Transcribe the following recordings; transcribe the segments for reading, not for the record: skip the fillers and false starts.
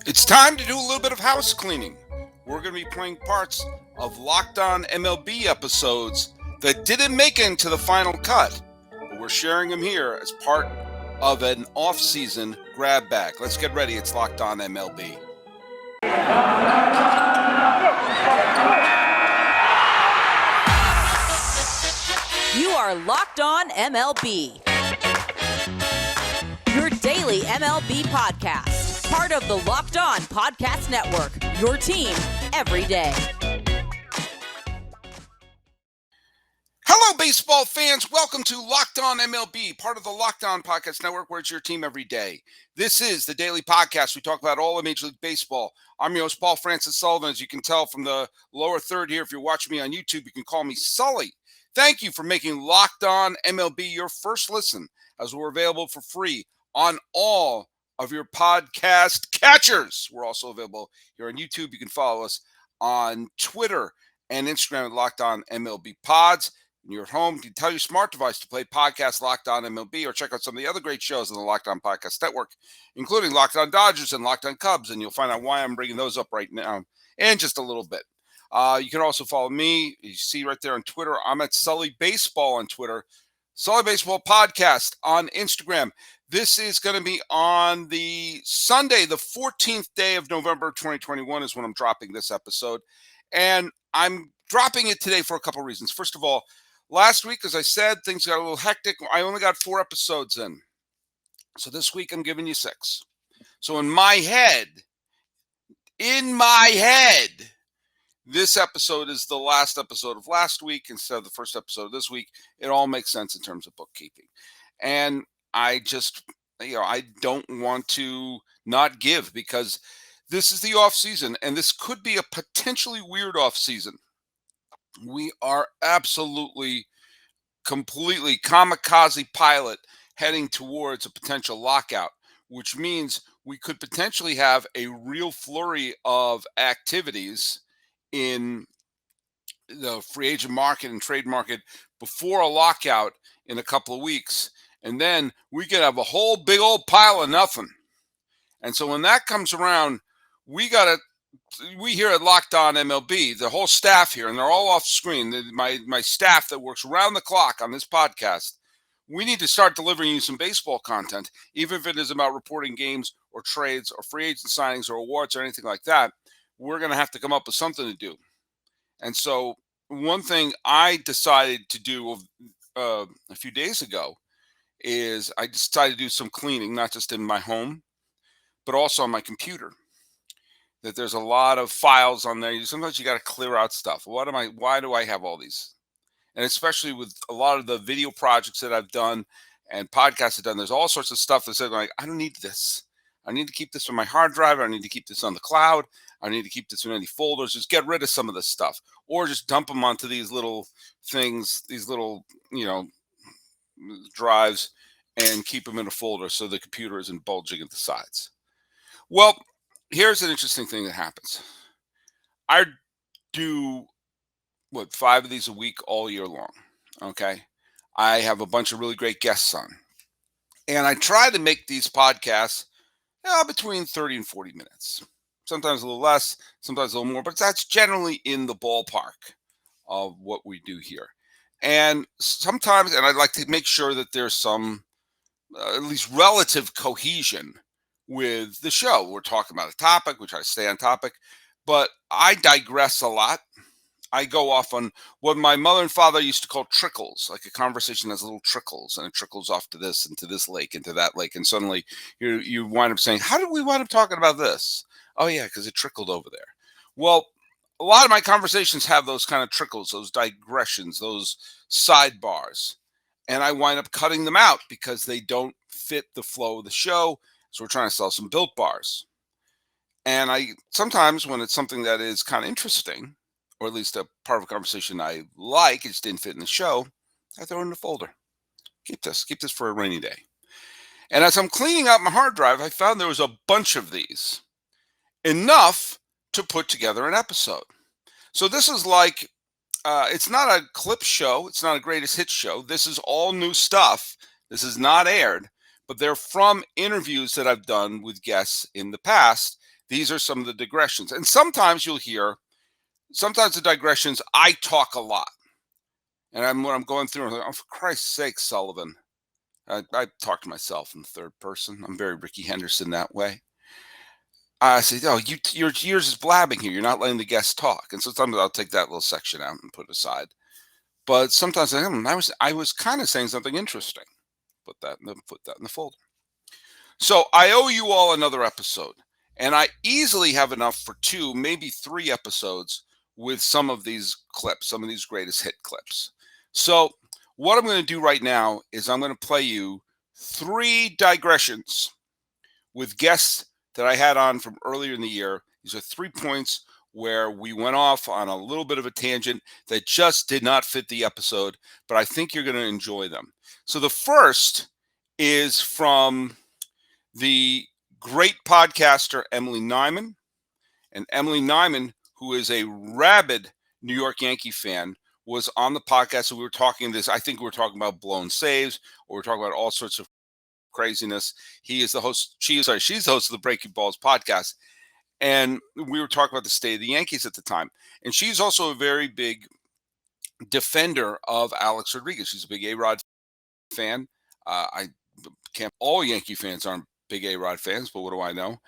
It's time to do a little bit of house cleaning. We're going to be playing parts of Locked On MLB episodes that didn't make it into the final cut, but we're sharing them here as part of an off-season grab bag. Let's get ready. It's Locked On MLB. You are Locked On MLB, your daily MLB podcast, part of the Locked On Podcast Network, your team every day. Hello, baseball fans. Welcome to Locked On MLB, part of the Locked On Podcast Network, where it's your team every day. This is the daily podcast. We talk about all of Major League Baseball. I'm your host, Paul Francis Sullivan. As you can tell from the lower third here, if you're watching me on YouTube, you can call me Sully. Thank you for making Locked On MLB your first listen, as we're available for free on all of your podcast catchers. We're also available here on YouTube. You can follow us on Twitter and Instagram at Locked On MLB Pods. When you're at home, you can tell your smart device to play podcast Locked On MLB or check out some of the other great shows on the Locked On Podcast Network, including Locked On Dodgers and Locked On Cubs, and you'll find out why I'm bringing those up right now in just a little bit. You can also follow me. You see right there on Twitter. I'm at Sully Baseball on Twitter. Sully Baseball Podcast on Instagram. This is going to be on the Sunday, the 14th day of November 2021 is when I'm dropping this episode. And I'm dropping it today for a couple of reasons. First of all, last week, as I said, things got a little hectic. I only got 4 episodes in. So this week I'm giving you 6. So in my head, this episode is the last episode of last week instead of the first episode of this week. It all makes sense in terms of bookkeeping. And I just, I don't want to not give because this is the off season and this could be a potentially weird off season. We are absolutely, completely kamikaze pilot heading towards a potential lockout, which means we could potentially have a real flurry of activities in the free agent market and trade market before a lockout in a couple of weeks. And then we could have a whole big old pile of nothing. And so when that comes around, we here at Locked On MLB, the whole staff here, and they're all off screen, my staff that works around the clock on this podcast, we need to start delivering you some baseball content, even if it is about reporting games or trades or free agent signings or awards or anything like that. We're going to have to come up with something to do. And so one thing I decided to do a few days ago is I decided to do some cleaning, not just in my home, but also on my computer. That there's a lot of files on there. Sometimes you got to clear out stuff. Why do I have all these? And especially with a lot of the video projects that I've done and podcasts I've done, there's all sorts of stuff that said, like, I don't need this. I need to keep this on my hard drive. I need to keep this on the cloud. I need to keep this in any folders. Just get rid of some of this stuff, or just dump them onto these little things, these little, drives, and keep them in a folder so the computer isn't bulging at the sides. Well, here's an interesting thing that happens. I do 5 of these a week all year long. Okay. I have a bunch of really great guests on, and I try to make these podcasts between 30 and 40 minutes. Sometimes a little less, sometimes a little more, but that's generally in the ballpark of what we do here. And sometimes, and I'd like to make sure that there's some at least relative cohesion with the show. We're talking about a topic, we try to stay on topic, but I digress a lot. I go off on what my mother and father used to call trickles, like a conversation has little trickles, and it trickles off to this and to this lake and to that lake, and suddenly you wind up saying, how did we wind up talking about this? Oh, yeah, because it trickled over there. Well, a lot of my conversations have those kind of trickles, those digressions, those sidebars, and I wind up cutting them out because they don't fit the flow of the show, so we're trying to sell some Built Bars. And I sometimes, when it's something that is kind of interesting, or at least a part of a conversation I like, it just didn't fit in the show, I throw it in the folder. Keep this for a rainy day. And as I'm cleaning out my hard drive, I found there was a bunch of these. Enough to put together an episode. So this is like, it's not a clip show. It's not a greatest hits show. This is all new stuff. This is not aired, but they're from interviews that I've done with guests in the past these are some of the digressions. And sometimes you'll hear, sometimes the digressions, I talk a lot. And when I'm going through, I'm like, oh, for Christ's sake, Sullivan. I talk to myself in the third person. I'm very Ricky Henderson that way. I say, oh, you're just blabbing here. You're not letting the guests talk. And sometimes I'll take that little section out and put it aside. But sometimes I was kind of saying something interesting. Put that in the folder. So I owe you all another episode, and I easily have enough for 2, maybe 3 episodes with some of these clips, some of these greatest hit clips. So what I'm going to do right now is I'm going to play you 3 digressions with guests that I had on from earlier in the year. These are 3 points where we went off on a little bit of a tangent that just did not fit the episode, but I think you're going to enjoy them. So the first is from the great podcaster Emily Nyman. And Emily Nyman, who is a rabid New York Yankee fan, was on the podcast. So we were talking this, I think we were talking about blown saves, or we were talking about all sorts of craziness. She's the host of the Breaking Balls podcast. And we were talking about the state of the Yankees at the time. And she's also a very big defender of Alex Rodriguez. She's a big A-Rod fan. All Yankee fans aren't big A-Rod fans, but what do I know?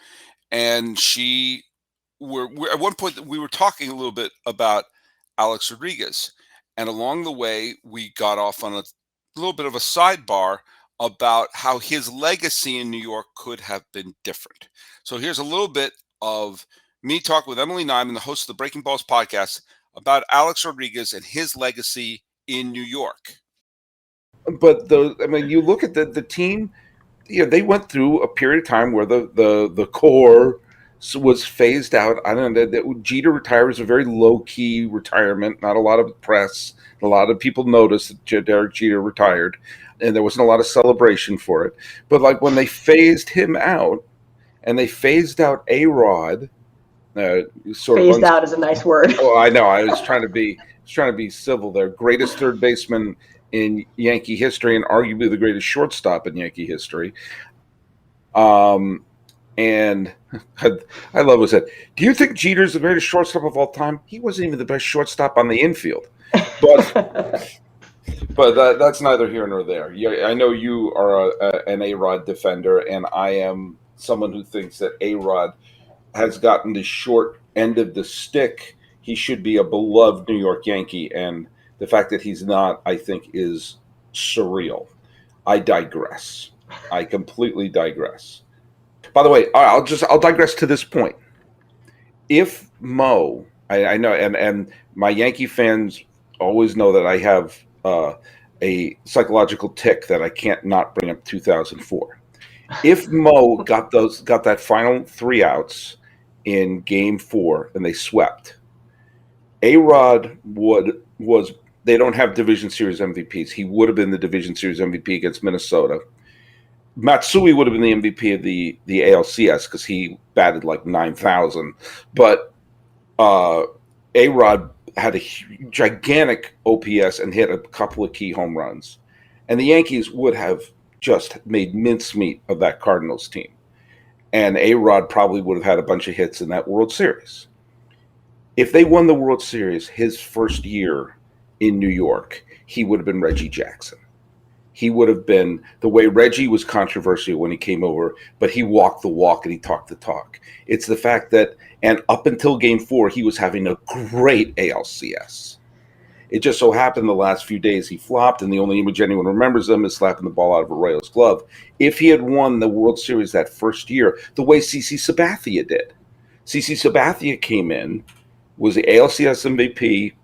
And at one point we were talking a little bit about Alex Rodriguez. And along the way, we got off on a little bit of a sidebar about how his legacy in New York could have been different. So here's a little bit of me talking with Emily Nyman, the host of the Breaking Balls podcast, about Alex Rodriguez and his legacy in New York. But you look at the team, they went through a period of time where the core was phased out. I don't know that Jeter retired was a very low key retirement. Not a lot of press. A lot of people noticed that Derek Jeter retired, and there wasn't a lot of celebration for it. But like when they phased him out, and they phased out A-Rod, phased out is a nice word. Oh, I know. I was trying to be civil there. Greatest third baseman in Yankee history, and arguably the greatest shortstop in Yankee history. And I love what it said. Do you think Jeter's the greatest shortstop of all time? He wasn't even the best shortstop on the infield. But that's neither here nor there. I know you are an A-Rod defender, and I am someone who thinks that A-Rod has gotten the short end of the stick. He should be a beloved New York Yankee, and the fact that he's not, I think, is surreal. I digress. I completely digress. By the way, I'll digress to this point. If Mo, I know, and my Yankee fans always know that I have a psychological tick that I can't not bring up 2004. If Mo got that final 3 outs in Game 4 and they swept, A-Rod they don't have Division Series MVPs. He would have been the Division Series MVP against Minnesota. Matsui would have been the MVP of the ALCS because he batted like 9,000. But A-Rod had a gigantic OPS and hit a couple of key home runs. And the Yankees would have just made mincemeat of that Cardinals team. And A-Rod probably would have had a bunch of hits in that World Series. If they won the World Series his first year in New York, he would have been Reggie Jackson. He would have been the way Reggie was controversial when he came over, but he walked the walk and he talked the talk. It's the fact that, and up until Game 4, he was having a great ALCS. It just so happened the last few days he flopped, and the only image anyone remembers him is slapping the ball out of Arroyo's glove. If he had won the World Series that first year, the way CC Sabathia did. CC Sabathia came in, was the ALCS MVP,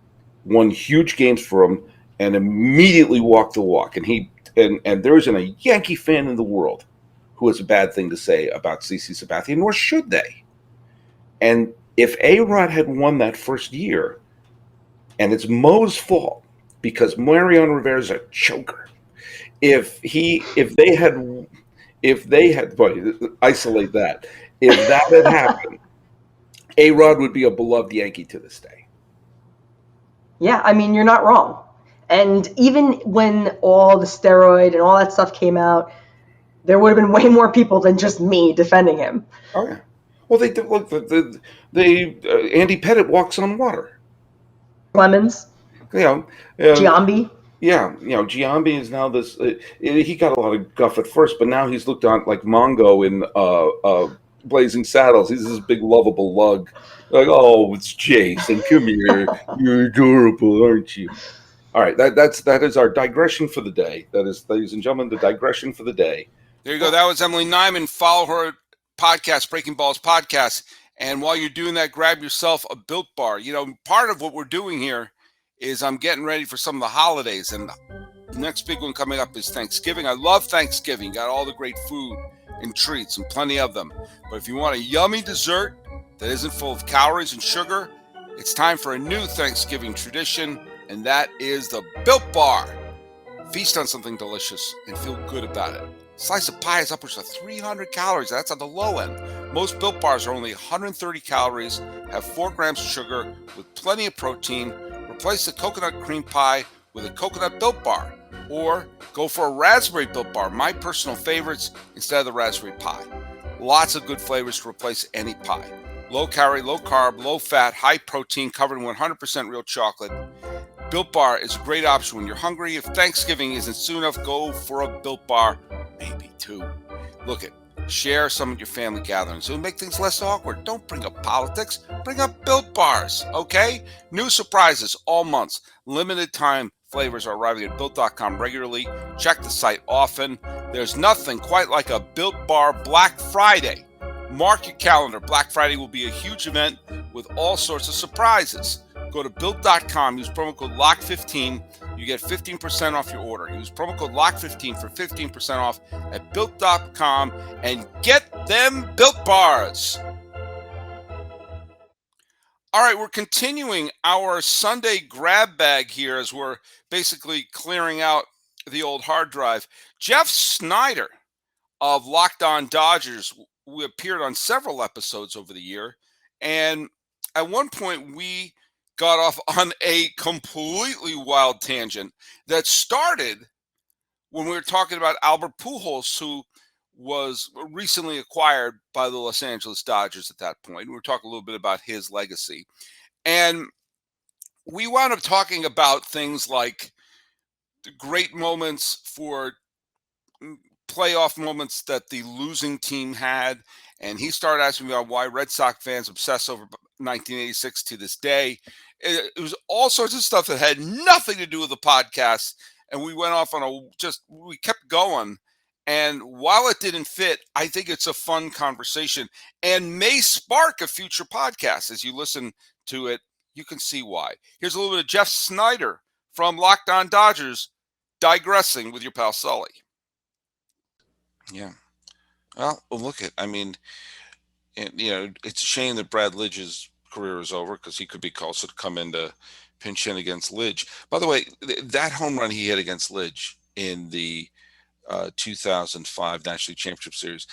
won huge games for him, and immediately walked the walk. And there isn't a Yankee fan in the world who has a bad thing to say about CC Sabathia, nor should they. And if A-Rod had won that first year, and it's Mo's fault because Mariano Rivera is a choker. If they had, isolate that. If that had happened, A-Rod would be a beloved Yankee to this day. Yeah, I mean, you're not wrong. And even when all the steroid and all that stuff came out, there would have been way more people than just me defending him. Oh, yeah. Well, they look. Andy Pettit walks on water. Clemens, You know, Giambi. yeah, Giambi is now this. He got a lot of guff at first, but now he's looked on like Mongo in Blazing Saddles. He's this big, lovable lug. Like, oh, it's Jason. Come here. You're adorable, aren't you? All right, that is our digression for the day. That is, ladies and gentlemen, the digression for the day. There you go. That was Emily Nyman. Follow her podcast, Breaking Balls Podcast. And while you're doing that, grab yourself a Built Bar. You know, part of what we're doing here is I'm getting ready for some of the holidays. And the next big one coming up is Thanksgiving. I love Thanksgiving. Got all the great food and treats and plenty of them. But if you want a yummy dessert that isn't full of calories and sugar, it's time for a new Thanksgiving tradition, and that is the Built Bar. Feast on something delicious and feel good about it. Slice of pie is upwards of 300 calories. That's on the low end. Most Built Bars are only 130 calories, have 4 grams of sugar with plenty of protein. Replace the coconut cream pie with a coconut Built Bar, or go for a raspberry Built Bar, my personal favorites, instead of the raspberry pie. Lots of good flavors to replace any pie. Low calorie, low carb, low fat, high protein, covered in 100% real chocolate. Built Bar is a great option when you're hungry. If Thanksgiving isn't soon enough, go for a Built Bar, maybe 2. Look it, share some at your family gatherings. It'll make things less awkward. Don't bring up politics. Bring up Built Bars, okay? New surprises all months. Limited time flavors are arriving at Built.com regularly. Check the site often. There's nothing quite like a Built Bar Black Friday. Mark your calendar. Black Friday will be a huge event with all sorts of surprises. Go to Built.com, use promo code LOCK15. You get 15% off your order. Use promo code LOCK15 for 15% off at Built.com and get them Built Bars. All right, we're continuing our Sunday grab bag here as we're basically clearing out the old hard drive. Jeff Snider of Locked On Dodgers, we appeared on several episodes over the year, and at one point we got off on a completely wild tangent that started when we were talking about Albert Pujols, who was recently acquired by the Los Angeles Dodgers at that point. We were talking a little bit about his legacy. And we wound up talking about things like the great moments for playoff moments that the losing team had. And he started asking me about why Red Sox fans obsess over 1986 to this day. It was all sorts of stuff that had nothing to do with the podcast. And we went off on we kept going. And while it didn't fit, I think it's a fun conversation and may spark a future podcast. As you listen to it, you can see why. Here's a little bit of Jeff Snider from Locked On Dodgers digressing with your pal Sully. Yeah. Well, look at, I mean, it's a shame that Brad Lidge's career is over because he could be called to come in to pinch in against Lidge. By the way, that home run he hit against Lidge in the 2005 National League Championship Series,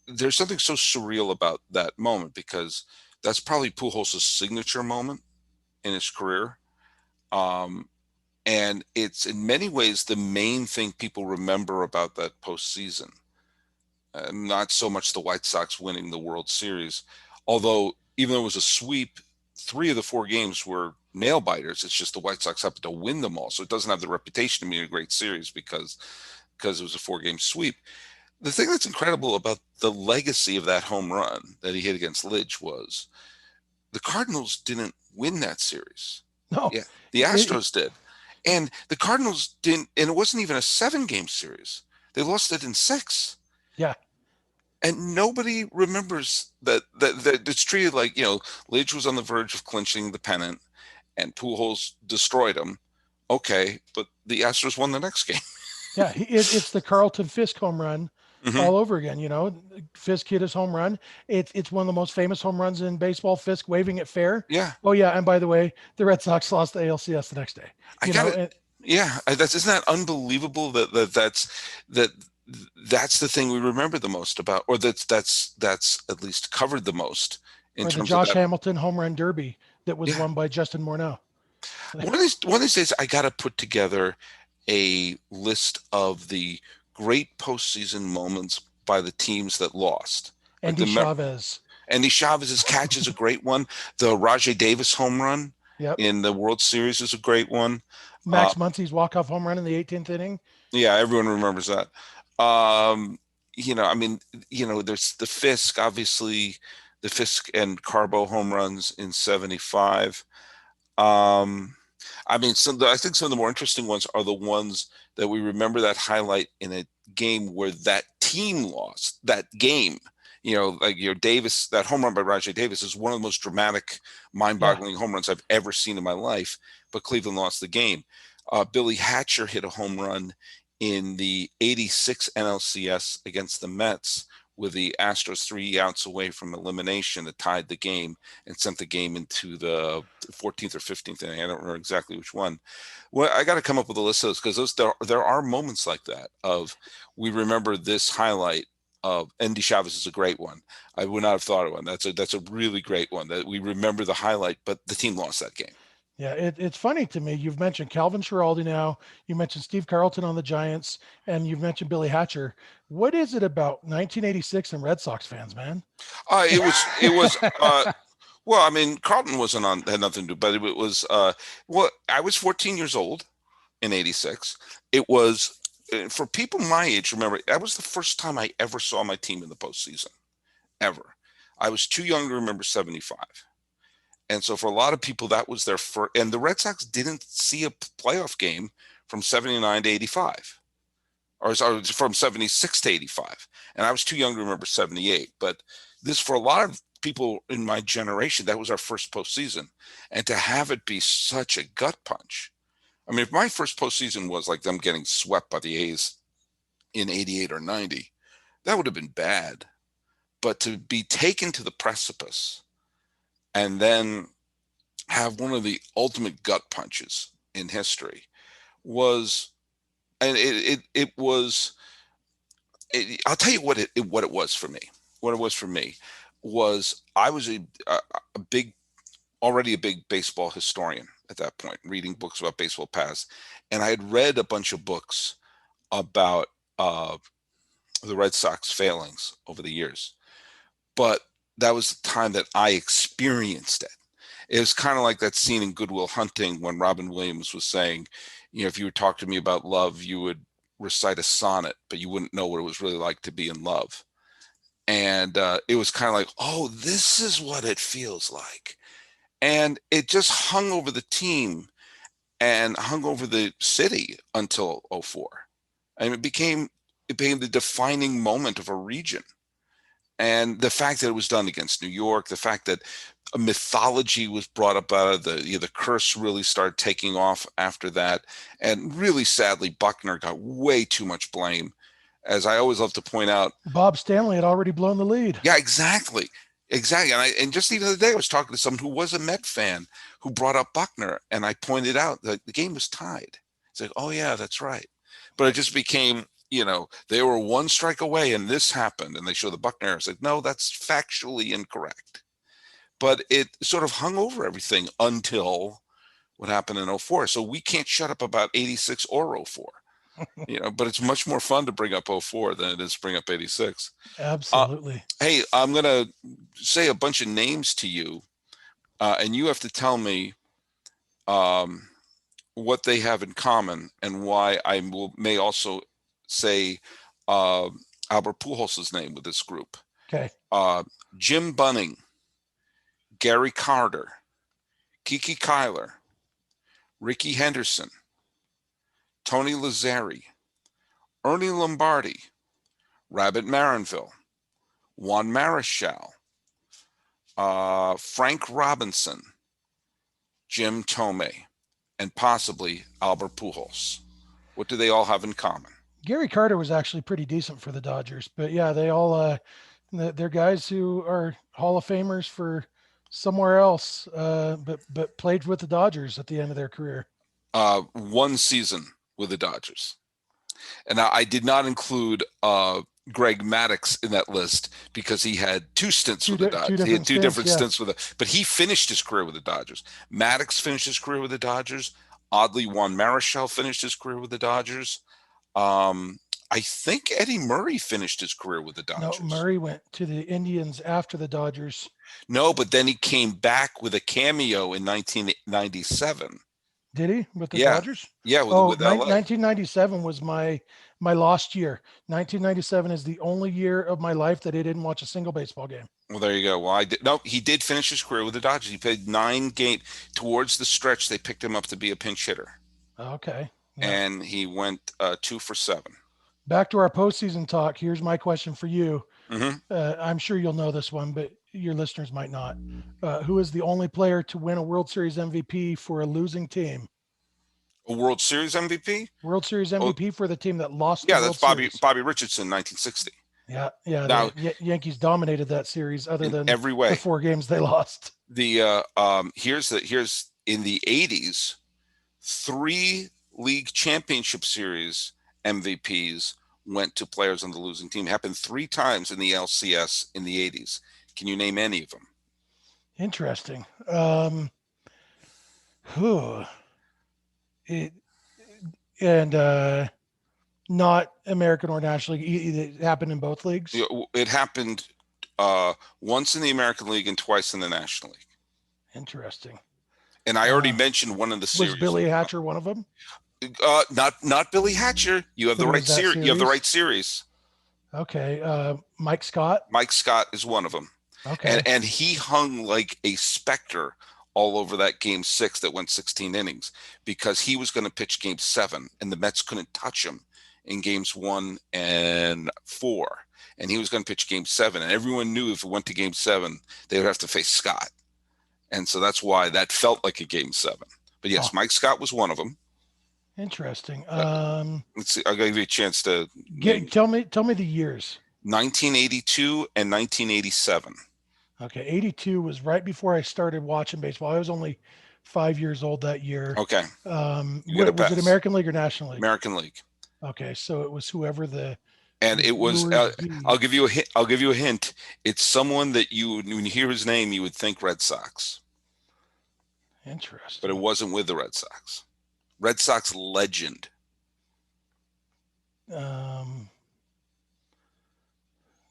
there's something so surreal about that moment because that's probably Pujols' signature moment in his career. And it's in many ways the main thing people remember about that postseason. Not so much the White Sox winning the World Series, although even though it was a sweep, 3 of the 4 games were nail biters. It's just the White Sox happened to win them all. So it doesn't have the reputation to be a great series because it was a 4-game sweep. The thing that's incredible about the legacy of that home run that he hit against Lidge was the Cardinals didn't win that series. No. Yeah, the Astros did. And the Cardinals didn't, and it wasn't even a 7-game series. They lost it in 6. Yeah. And nobody remembers that it's treated like, Lidge was on the verge of clinching the pennant and Pujols destroyed him. Okay, but the Astros won the next game. Yeah, it's the Carlton Fisk home run all over again. Fisk hit his home run. It's one of the most famous home runs in baseball. Fisk waving it fair. Yeah. Oh yeah, and by the way, the Red Sox lost the ALCS the next day. Isn't that unbelievable that's the thing we remember the most about, or that's at least covered the most in terms of the Josh of that. Hamilton home run derby that was won by Justin Morneau. One of these days, I got to put together a list of the great postseason moments by the teams that lost. Andy Chavez. Andy Chavez's catch is a great one. The Rajai Davis home run Yep. in the World Series is a great one. Max Muncy's walk-off home run in the 18th inning. Yeah, everyone remembers that. I mean, there's the Fisk, obviously, the Fisk and Carbo home runs in 75. I mean, I think some of the more interesting ones are the ones that we remember that highlight in a game where that team lost that game. Davis, that home run by Rajai Davis is one of the most dramatic, mind-boggling home runs I've ever seen in my life, but Cleveland lost the game. Billy Hatcher hit a home run in the 86 NLCS against the Mets with the Astros 3 outs away from elimination that tied the game and sent the game into the 14th or 15th inning. I don't remember exactly which one. Well, I got to come up with a list of those because there are moments like that of we remember this highlight of Andy Chavez is a great one. I would not have thought of one. That's a really great one that we remember the highlight, but the team lost that game. Yeah, it's funny to me. You've mentioned Calvin Schiraldi now. You mentioned Steve Carlton on the Giants, and you've mentioned Billy Hatcher. What is it about 1986 and Red Sox fans, man? It was. Well, I mean, Carlton had nothing to do, but it was. I was 14 years old in '86. It was for people my age. Remember, that was the first time I ever saw my team in the postseason, ever. I was too young to remember '75. And so for a lot of people, that was their first. And the Red Sox didn't see a playoff game from 79 to 85, or from 76 to 85. And I was too young to remember 78. But this, for a lot of people in my generation, that was our first postseason. And to have it be such a gut punch. I mean, if my first postseason was like them getting swept by the A's in 88 or 90, that would have been bad. But to be taken to the precipice and then have one of the ultimate gut punches in history was, and I'll tell you what it was for me. What it was for me was I was already a big baseball historian at that point, reading books about baseball past, and I had read a bunch of books about the Red Sox failings over the years, but that was the time that I experienced it. It was kind of like that scene in Good Will Hunting when Robin Williams was saying, if you would talk to me about love, you would recite a sonnet, but you wouldn't know what it was really like to be in love. And it was kind of like, oh, this is what it feels like. And it just hung over the team and hung over the city until 04. And it became the defining moment of a region. And the fact that it was done against New York, the fact that a mythology was brought up out of the curse really started taking off after that. And really sadly, Buckner got way too much blame. As I always love to point out, Bob Stanley had already blown the lead. Yeah, exactly. And just the other day, I was talking to someone who was a Met fan who brought up Buckner. And I pointed out that the game was tied. It's like, oh, yeah, that's right. But it just became, they were one strike away and this happened. And they show the Buckner error. It's like, no, that's factually incorrect. But it sort of hung over everything until what happened in 04. So we can't shut up about 86 or 04. But it's much more fun to bring up 04 than it is to bring up 86. Absolutely. Hey, I'm going to say a bunch of names to you, and you have to tell me what they have in common and why I may also say Albert Pujols' name with this group. Okay. Jim Bunning, Gary Carter, Kiki Kyler, Ricky Henderson, Tony Lazzari, Ernie Lombardi, Rabbit Marinville, Juan Marichal, Frank Robinson, Jim Tomei, and possibly Albert Pujols. What do they all have in common? Gary Carter was actually pretty decent for the Dodgers, but yeah, they all they're guys who are Hall of Famers for somewhere else, but played with the Dodgers at the end of their career. One season with the Dodgers. And I did not include Greg Maddux in that list because he had two stints with the Dodgers. He had two different stints with it, but he finished his career with the Dodgers. Maddux finished his career with the Dodgers. Oddly, Juan Marichal finished his career with the Dodgers. I think Eddie Murray finished his career with the No, Dodgers. Murray went to the Indians after the Dodgers. No, but then he came back with a cameo in 1997. Did he with the Yeah. Dodgers? Yeah, with LA. 1997 was my lost year. 1997 is the only year of my life that I didn't watch a single baseball game. Well, there you go. Well, he did finish his career with the Dodgers. He played 9 games. Towards the stretch, they picked him up to be a pinch hitter. Okay. Yeah. And he went 2 for 7. Back to our postseason talk. Here's my question for you. Mm-hmm. I'm sure you'll know this one, but your listeners might not. Who is the only player to win a World Series MVP for a losing team? A World Series MVP? World Series MVP for the team that lost. Yeah, the that's World Series. Bobby Richardson, 1960. Yeah. Now, the Yankees dominated that series, other than every way. the 4 games they lost. The here's in the 80s, 3 league championship series MVPs went to players on the losing team. It happened 3 times in the LCS in the 80s. Can you name any of them? Interesting. Not American or National League. It happened in both leagues. It happened once in the American League and twice in the National League. Interesting. And I already mentioned one of the series. Was Billy Hatcher one of them? Not Billy Hatcher. You have the right series. You have the right series. Okay. Mike Scott. Mike Scott is one of them. Okay. And he hung like a specter all over that game 6 that went 16 innings because he was going to pitch game 7 and the Mets couldn't touch him in games 1 and 4. And he was going to pitch game 7. And everyone knew if it went to game 7, they would have to face Scott. And so that's why that felt like a game 7. But yes, Mike Scott was one of them. Interesting. Let's see. I'll give you a chance to tell me the years. 1982 and 1987. Okay, 82 was right before I started watching baseball. I was only 5 years old that year. Okay. Was it American League or National League? American League. Okay, so it was whoever the. And it was. I'll give you a hint. It's someone that when you hear his name, you would think Red Sox. Interesting. But it wasn't with the Red Sox. Red Sox legend.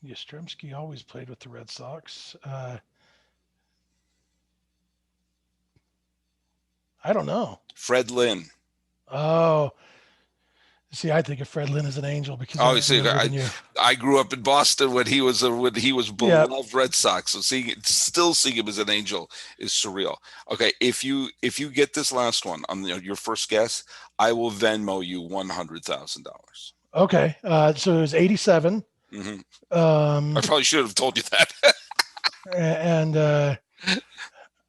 Yastrzemski always played with the Red Sox. I don't know. Fred Lynn. Oh, see, I think of Fred Lynn as an angel because I grew up in Boston when he was beloved Red Sox. So still seeing him as an angel is surreal. Okay, if you get this last one on your first guess, I will Venmo you $100,000. Okay, so it was 87. Mm-hmm. I probably should have told you that. And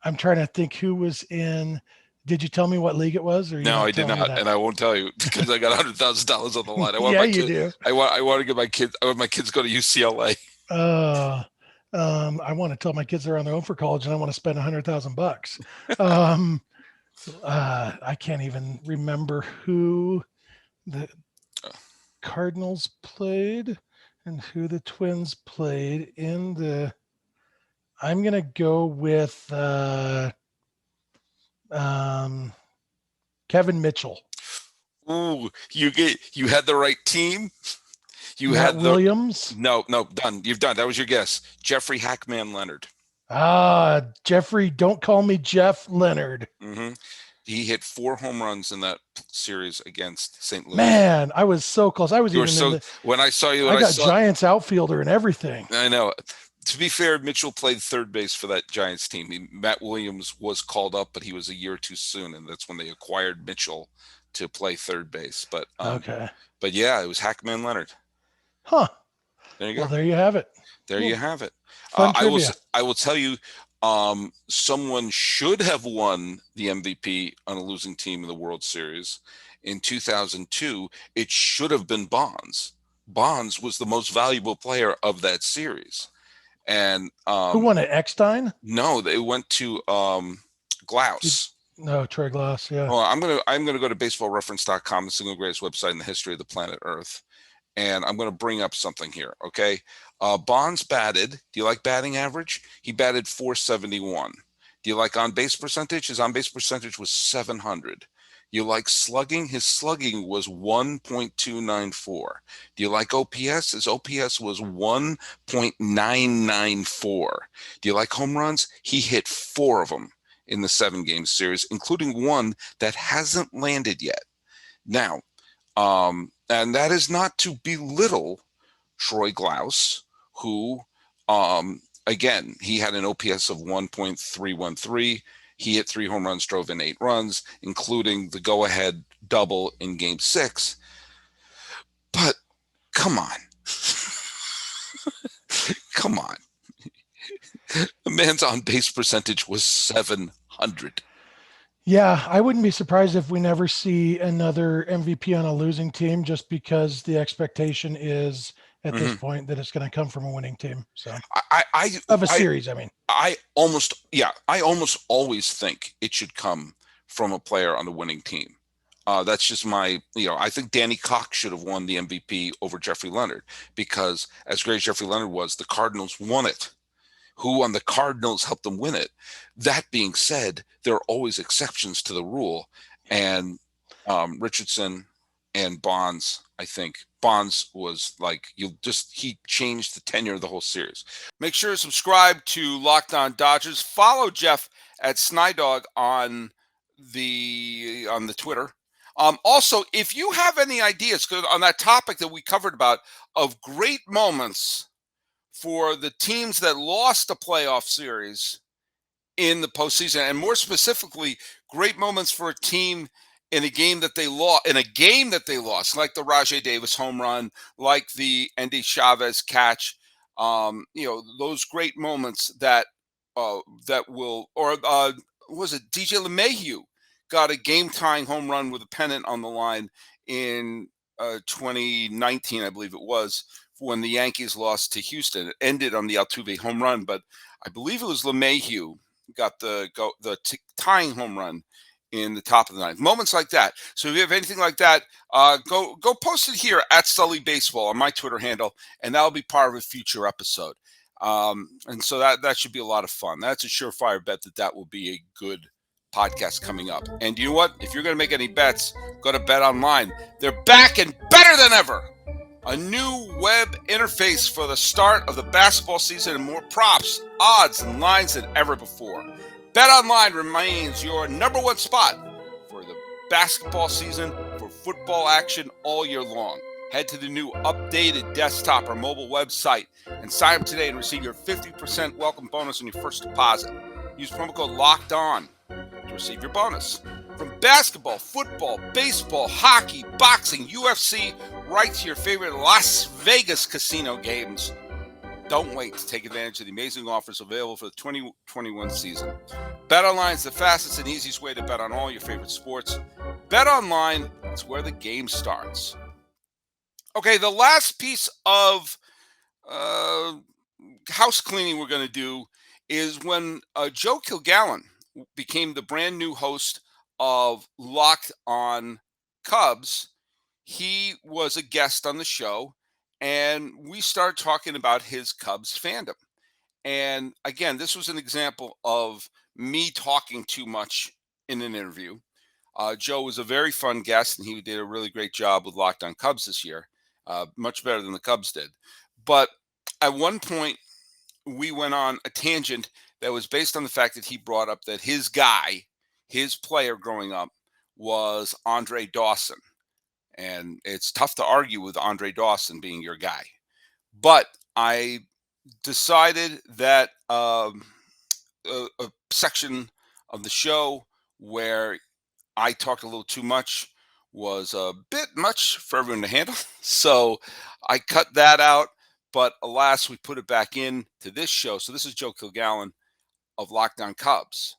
I'm trying to think who was in. Did you tell me what league it was? Or no, I did not, and I won't tell you because I got $100,000 on the line. I want you do. I want to get my kids. I want my kids to go to UCLA. I want to tell my kids they're on their own for college, and I want to spend $100,000. I can't even remember who the Cardinals played and who the Twins played in the. I'm gonna go with Kevin Mitchell. Ooh, you had the right team. You Matt had Williams. No, done. You've done. That was your guess. Jeffrey Hackman Leonard. Jeffrey. Don't call me Jeff Leonard. Mm-hmm. He hit 4 home runs in that series against St. Louis. Man, I was so close. I was when I saw you. I got Giants outfielder and everything. I know. To be fair, Mitchell played third base for that Giants team. Matt Williams was called up, but he was a year too soon, and that's when they acquired Mitchell to play third base. But okay. But yeah, it was Hackman Leonard. Huh. There you go. Well, there you have it. You have it. I will tell you, someone should have won the MVP on a losing team in the World Series in 2002. It should have been Bonds. Bonds was the most valuable player of that series. And who won it? Eckstein? No, they went to Glaus. No, Troy Glaus. Yeah. Well, I'm gonna go to baseballreference.com, the single greatest website in the history of the planet Earth, and I'm gonna bring up something here. Okay, Bonds batted. Do you like batting average? He batted .471. Do you like on base percentage? His on base percentage was .700. You like slugging? His slugging was 1.294. Do you like OPS? His OPS was 1.994. Do you like home runs? He hit 4 of them in the 7-game series, including one that hasn't landed yet. Now, and that is not to belittle Troy Glaus, who, again, he had an OPS of 1.313. He hit 3 home runs, drove in 8 runs, including the go-ahead double in Game 6. But come on. Come on. The man's on-base percentage was 700. Yeah, I wouldn't be surprised if we never see another MVP on a losing team, just because the expectation is at this point that it's going to come from a winning team. So series, I mean. I almost always think it should come from a player on the winning team. That's just my, I think Danny Cox should have won the MVP over Jeffrey Leonard, because as great as Jeffrey Leonard was, the Cardinals won it. Who on the Cardinals helped them win it? That being said, there are always exceptions to the rule. And Richardson and Bonds, I think Bonds was like, he changed the tenure of the whole series. Make sure to subscribe to Locked On Dodgers. Follow Jeff at Snydog on the Twitter. Also, if you have any ideas on that topic that we covered about of great moments for the teams that lost a playoff series in the postseason, and more specifically, great moments for a team in a game that they lost, like the Rajai Davis home run, like the Endy Chavez catch, those great moments that will, or was it DJ LeMahieu got a game-tying home run with a pennant on the line in 2019, I believe it was, when the Yankees lost to Houston. It ended on the Altuve home run, but I believe it was LeMahieu got the tying home run in the top of the ninth. Moments like that. So if you have anything like that, go post it here at Sully Baseball on my Twitter handle, and that'll be part of a future episode. And so that should be a lot of fun. That's a surefire bet that will be a good podcast coming up. And you know what? If you're going to make any bets, go to BetOnline. They're back and better than ever. A new web interface for the start of the basketball season, and more props, odds, and lines than ever before. BetOnline remains your number one spot for the basketball season, for football action all year long. Head to the new updated desktop or mobile website and sign up today and receive your 50% welcome bonus on your first deposit. Use promo code LOCKEDON to receive your bonus. From basketball, football, baseball, hockey, boxing, UFC, right to your favorite Las Vegas casino games. Don't wait to take advantage of the amazing offers available for the 2021 season. BetOnline is the fastest and easiest way to bet on all your favorite sports. BetOnline is where the game starts. Okay, the last piece of house cleaning we're going to do is when Joe Kilgallon became the brand new host of Locked On Cubs. He was a guest on the show, and we started talking about his Cubs fandom. And again, this was an example of me talking too much in an interview. Joe was a very fun guest, and he did a really great job with Locked On Cubs this year, much better than the Cubs did. But at one point, we went on a tangent that was based on the fact that he brought up that his guy, his player growing up, was Andre Dawson. And it's tough to argue with Andre Dawson being your guy. But I decided that a section of the show where I talked a little too much was a bit much for everyone to handle. So I cut that out. But alas, we put it back in to this show. So this is Joe Kilgallon of Locked On Cubs.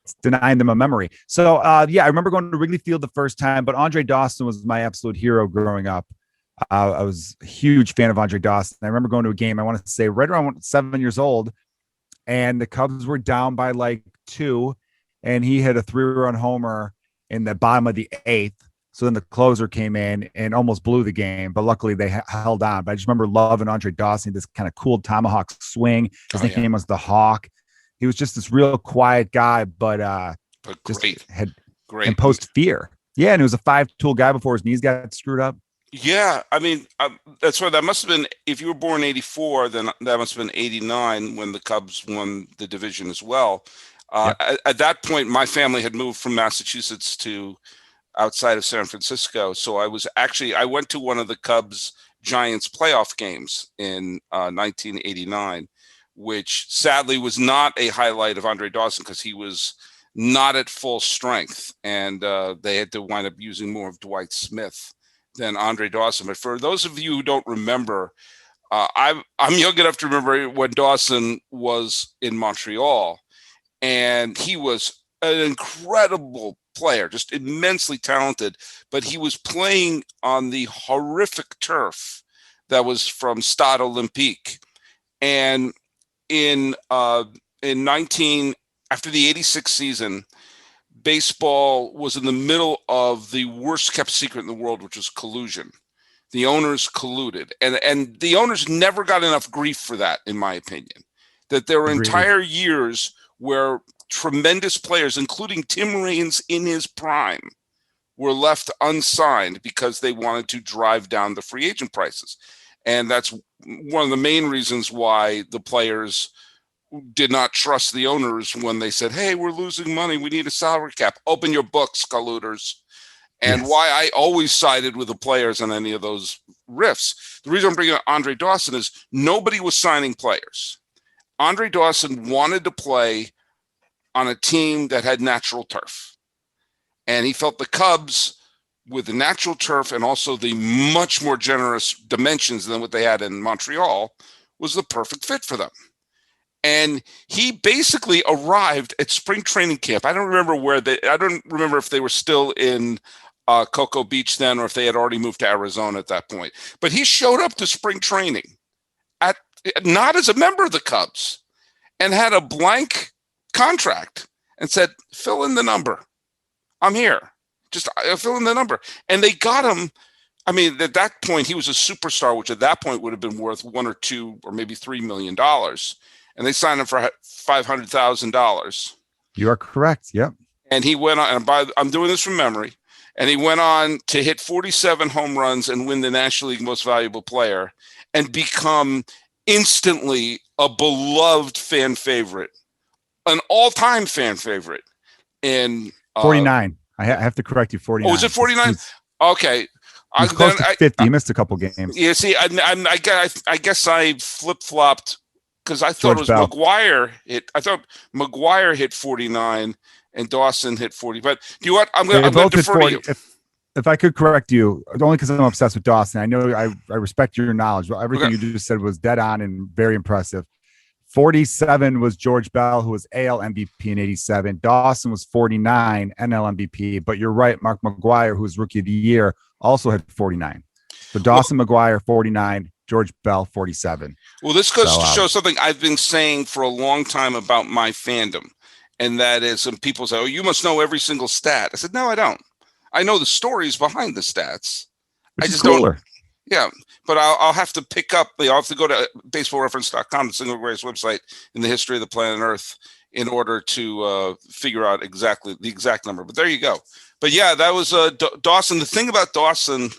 It's denying them a memory. So, I remember going to Wrigley Field the first time, but Andre Dawson was my absolute hero growing up. I was a huge fan of Andre Dawson. I remember going to a game, I want to say right around 7 years old, and the Cubs were down by like 2, and he hit a 3-run homer in the bottom of the 8th. So then the closer came in and almost blew the game, but luckily they held on. But I just remember loving Andre Dawson, this kind of cool tomahawk swing. His nickname was the Hawk. He was just this real quiet guy, but just great. had Great. and post fear. Yeah, and he was a 5-tool guy before his knees got screwed up. Yeah, I mean, that's why that must have been, if you were born 84, then that must have been 89 when the Cubs won the division as well. Yep. At that point, my family had moved from Massachusetts to outside of San Francisco. So I went to one of the Cubs Giants playoff games in 1989, which sadly was not a highlight of Andre Dawson because he was not at full strength. And they had to wind up using more of Dwight Smith than Andre Dawson. But for those of you who don't remember, I'm young enough to remember when Dawson was in Montreal, and he was an incredible player, just immensely talented, but he was playing on the horrific turf that was from Stade Olympique. And after the 86 season, baseball was in the middle of the worst kept secret in the world, which was collusion. The owners colluded, and the owners never got enough grief for that, in my opinion. That there were entire years where tremendous players, including Tim Raines in his prime, were left unsigned because they wanted to drive down the free agent prices. And that's one of the main reasons why the players did not trust the owners when they said, hey, we're losing money, we need a salary cap. Open your books, colluders. And Yes. why I always sided with the players on any of those riffs. The reason I'm bringing up Andre Dawson is nobody was signing players. Andre Dawson wanted to play on a team that had natural turf. And he felt the Cubs, with the natural turf and also the much more generous dimensions than what they had in Montreal, was the perfect fit for them. And he basically arrived at spring training camp. I don't remember if they were still in Cocoa Beach then, or if they had already moved to Arizona at that point. But he showed up to spring training not as a member of the Cubs, and had a blank contract and said, fill in the number. I'm here. Just fill in the number. And they got him. I mean, at that point, he was a superstar, which at that point would have been worth $1 or $2 or maybe $3 million. And they signed him for $500,000. You are correct. Yep. And he went on, and I'm doing this from memory, and he went on to hit 47 home runs and win the National League Most Valuable Player and become instantly a beloved fan favorite, an all-time fan favorite. In 49. I have to correct you. 49. Oh, is it 49? Okay. He's close to 50. He missed a couple games. Yeah, see, I guess I flip-flopped because I thought George it was Bell. McGuire hit. I thought McGuire hit 49 and Dawson hit 40. But do you know what? I'm going to defer to you. If I could correct you, only because I'm obsessed with Dawson. I know I respect your knowledge. Everything you just said was dead on and very impressive. 47 was George Bell, who was AL MVP in 87. Dawson was 49, NL MVP. But you're right, Mark McGuire, who was Rookie of the Year, also had 49. So Dawson, McGuire, 49, George Bell, 47. Well, this goes to show something I've been saying for a long time about my fandom. And that is, some people say, oh, you must know every single stat. I said, no, I don't. I know the stories behind the stats. I just don't. Yeah, but I'll have to pick up. I'll have to go to baseballreference.com, the single greatest website in the history of the planet Earth, in order to figure out the exact number. But there you go. But yeah, that was Dawson. The thing about Dawson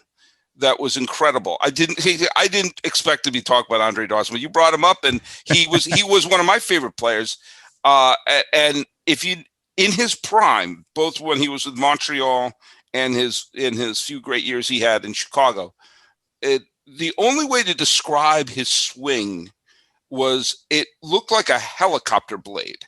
that was incredible. I didn't expect to be talking about Andre Dawson, but you brought him up, and he was one of my favorite players. And in his prime, both when he was with Montreal and in his few great years he had in Chicago, the only way to describe his swing was it looked like a helicopter blade.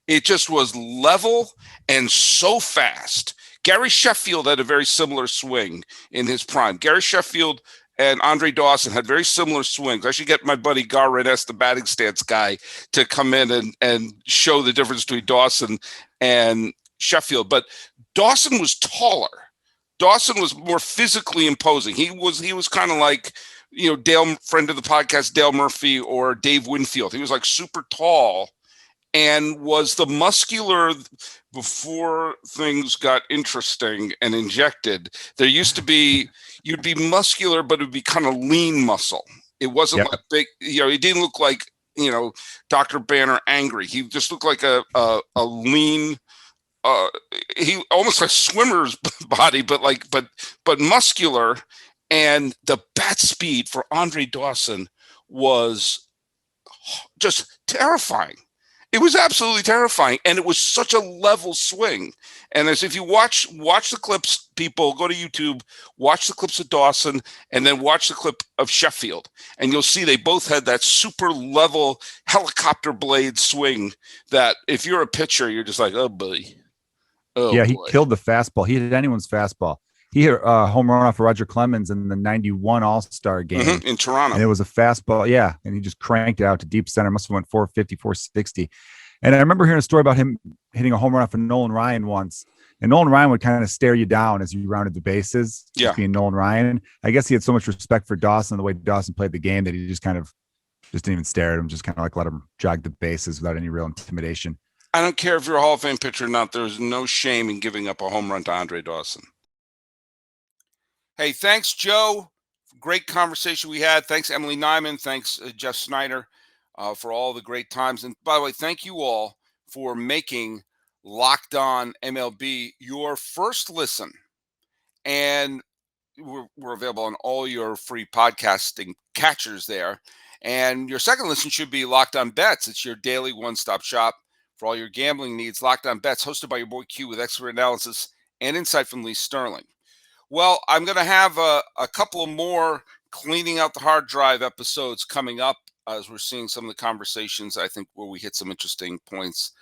It just was level and so fast. Gary Sheffield had a very similar swing in his prime. Gary Sheffield and Andre Dawson had very similar swings. I should get my buddy Gar Renes, the batting stance guy, to come in and show the difference between Dawson and Sheffield. But Dawson was taller. Dawson was more physically imposing. He was kind of like, Dale, friend of the podcast, Dale Murphy or Dave Winfield. He was like super tall and was the muscular. Before things got interesting and injected, there used to be, you'd be muscular, but it would be kind of lean muscle. It wasn't like big, he didn't look like, Dr. Banner angry. He just looked like a lean, he almost like swimmer's body, but muscular, and the bat speed for Andre Dawson was just terrifying. It was absolutely terrifying, and it was such a level swing. And as if you watch the clips, people go to YouTube, watch the clips of Dawson, and then watch the clip of Sheffield, and you'll see they both had that super level helicopter blade swing that if you're a pitcher, you're just like, oh, buddy. Oh, yeah, he boy. killed the fastball. He hit anyone's fastball. He hit a home run off of Roger Clemens in the 91 All-Star game in Toronto. And it was a fastball. Yeah. And he just cranked it out to deep center. Must have went 450, 460. And I remember hearing a story about him hitting a home run off of Nolan Ryan once. And Nolan Ryan would kind of stare you down as you rounded the bases. Yeah. Being Nolan Ryan. I guess he had so much respect for Dawson, the way Dawson played the game, that he just didn't even stare at him, just kind of like let him jog the bases without any real intimidation. I don't care if you're a Hall of Fame pitcher or not. There's no shame in giving up a home run to Andre Dawson. Hey, thanks, Joe. Great conversation we had. Thanks, Emily Nyman. Thanks, Jeff Snider, for all the great times. And by the way, thank you all for making Locked On MLB your first listen. And we're available on all your free podcasting catchers there. And your second listen should be Locked On Bets. It's your daily one-stop shop for all your gambling needs. Locked On Bets, hosted by your boy Q, with expert analysis and insight from Lee Sterling. Well, I'm going to have a couple of more cleaning out the hard drive episodes coming up as we're seeing some of the conversations, I think, where we hit some interesting points.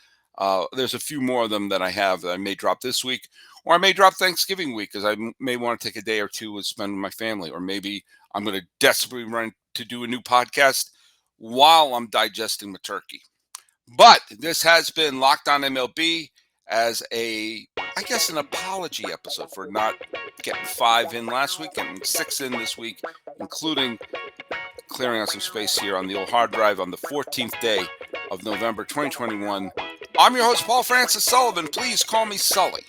There's a few more of them that I have that I may drop this week, or I may drop Thanksgiving week, because I may want to take a day or two and spend with my family, or maybe I'm going to desperately run to do a new podcast while I'm digesting my turkey. But this has been Locked On MLB as an apology episode for not getting 5 in last week, getting 6 in this week, including clearing out some space here on the old hard drive on the 14th day of November 2021. I'm your host, Paul Francis Sullivan. Please call me Sully.